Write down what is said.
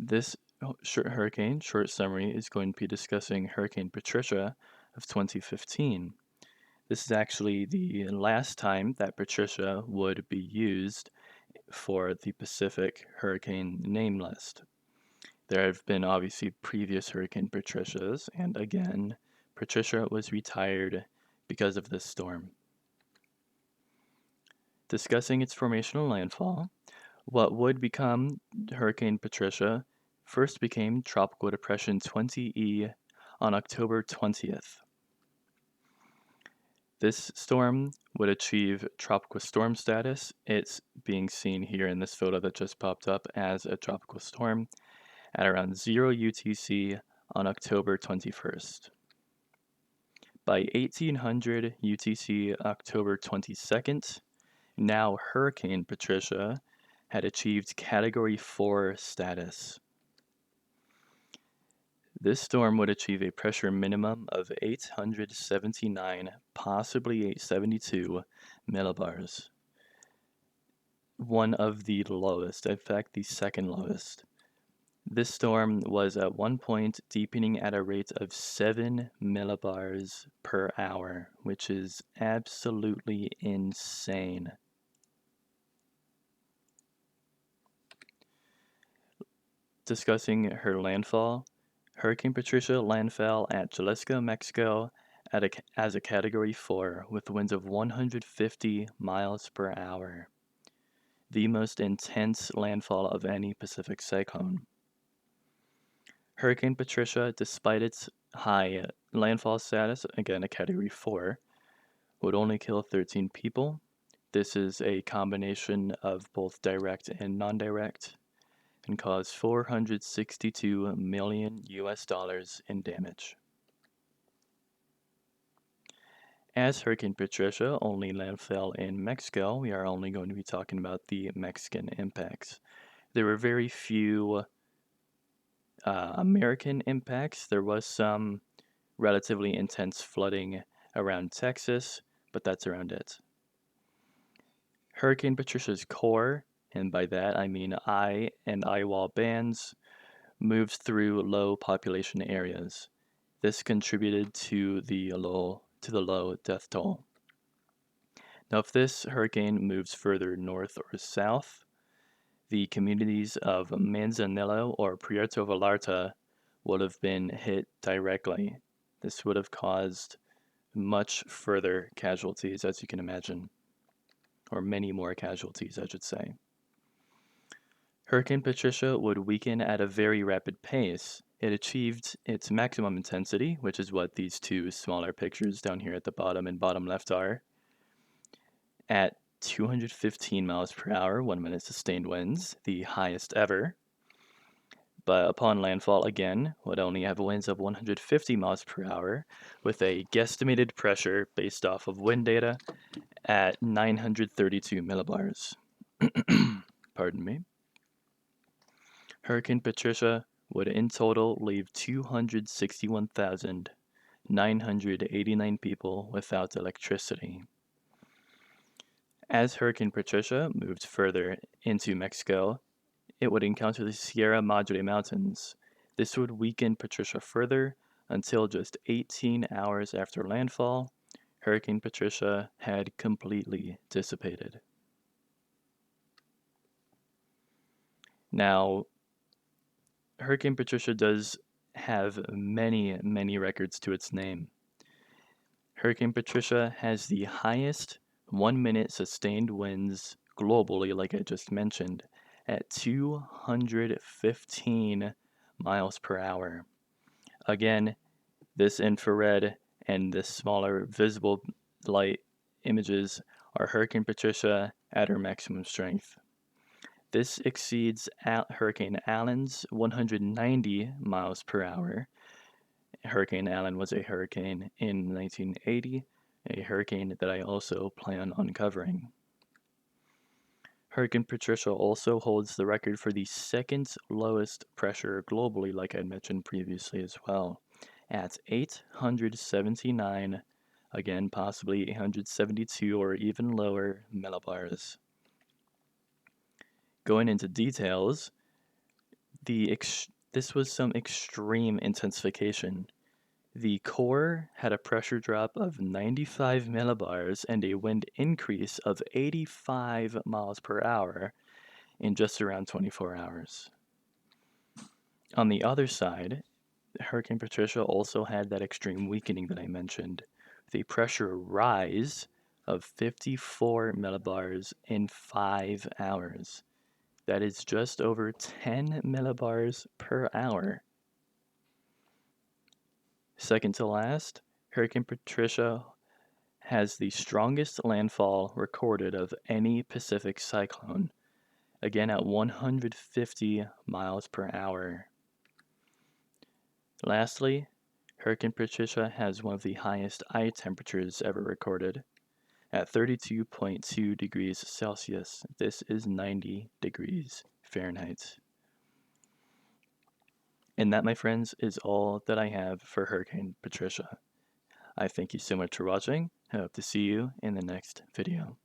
This hurricane short summary is going to be discussing Hurricane Patricia of 2015. This is actually the last time that Patricia would be used for the Pacific hurricane name list. There have been obviously previous Hurricane Patricias, and again, Patricia was retired because of this storm. Discussing its formational landfall, what would become Hurricane Patricia first became Tropical Depression 20E on October 20th. This storm would achieve tropical storm status. It's being seen here in this photo that just popped up as a tropical storm at around 0 UTC on October 21st. By 1800 UTC October 22nd, now Hurricane Patricia had achieved Category 4 status. This storm would achieve a pressure minimum of 879, possibly 872 millibars. One of the lowest, in fact, the second lowest. This storm was at one point deepening at a rate of 7 millibars per hour, which is absolutely insane. Discussing her landfall, Hurricane Patricia landfell at Jalisco, Mexico as a Category 4 with winds of 150 miles per hour. The most intense landfall of any Pacific cyclone. Hurricane Patricia, despite its high landfall status, again a Category 4, would only kill 13 people. This is a combination of both direct and non-direct, and cause 462 million US dollars in damage. As Hurricane Patricia only landfell in Mexico, we are only going to be talking about the Mexican impacts. There were very few American impacts. There was some relatively intense flooding around Texas, but that's around it. Hurricane Patricia's core, and by that I mean eye and eye wall bands, moved through low population areas. This contributed to the low death toll. Now, if this hurricane moves further north or south, the communities of Manzanillo or Puerto Vallarta would have been hit directly. This would have caused much further casualties, as you can imagine, or many more casualties, I should say. Hurricane Patricia would weaken at a very rapid pace. It achieved its maximum intensity, which is what these two smaller pictures down here at the bottom and bottom left are, at 215 miles per hour, 1 minute sustained winds, the highest ever. But upon landfall again, would only have winds of 150 miles per hour, with a guesstimated pressure based off of wind data at 932 millibars. Pardon me. Hurricane Patricia would in total leave 261,989 people without electricity. As Hurricane Patricia moved further into Mexico, it would encounter the Sierra Madre Mountains. This would weaken Patricia further until just 18 hours after landfall, Hurricane Patricia had completely dissipated. Now, Hurricane Patricia does have many, many records to its name. Hurricane Patricia has the highest 1 minute sustained winds globally, like I just mentioned, at 215 miles per hour. Again, this infrared and this smaller visible light images are Hurricane Patricia at her maximum strength. This exceeds Hurricane Allen's 190 miles per hour. Hurricane Allen was a hurricane in 1980, a hurricane that I also plan on covering. Hurricane Patricia also holds the record for the second lowest pressure globally, like I mentioned previously as well, at 879, again possibly 872 or even lower millibars. Going into details, This was some extreme intensification. The core had a pressure drop of 95 millibars and a wind increase of 85 miles per hour in just around 24 hours. On the other side, Hurricane Patricia also had that extreme weakening that I mentioned, with a pressure rise of 54 millibars in 5 hours. That is just over 10 millibars per hour. Second to last, Hurricane Patricia has the strongest landfall recorded of any Pacific cyclone, again at 150 miles per hour. Lastly, Hurricane Patricia has one of the highest eye temperatures ever recorded at 32.2 degrees Celsius. This is 90 degrees Fahrenheit. And that, my friends, is all that I have for Hurricane Patricia. I thank you so much for watching. I hope to see you in the next video.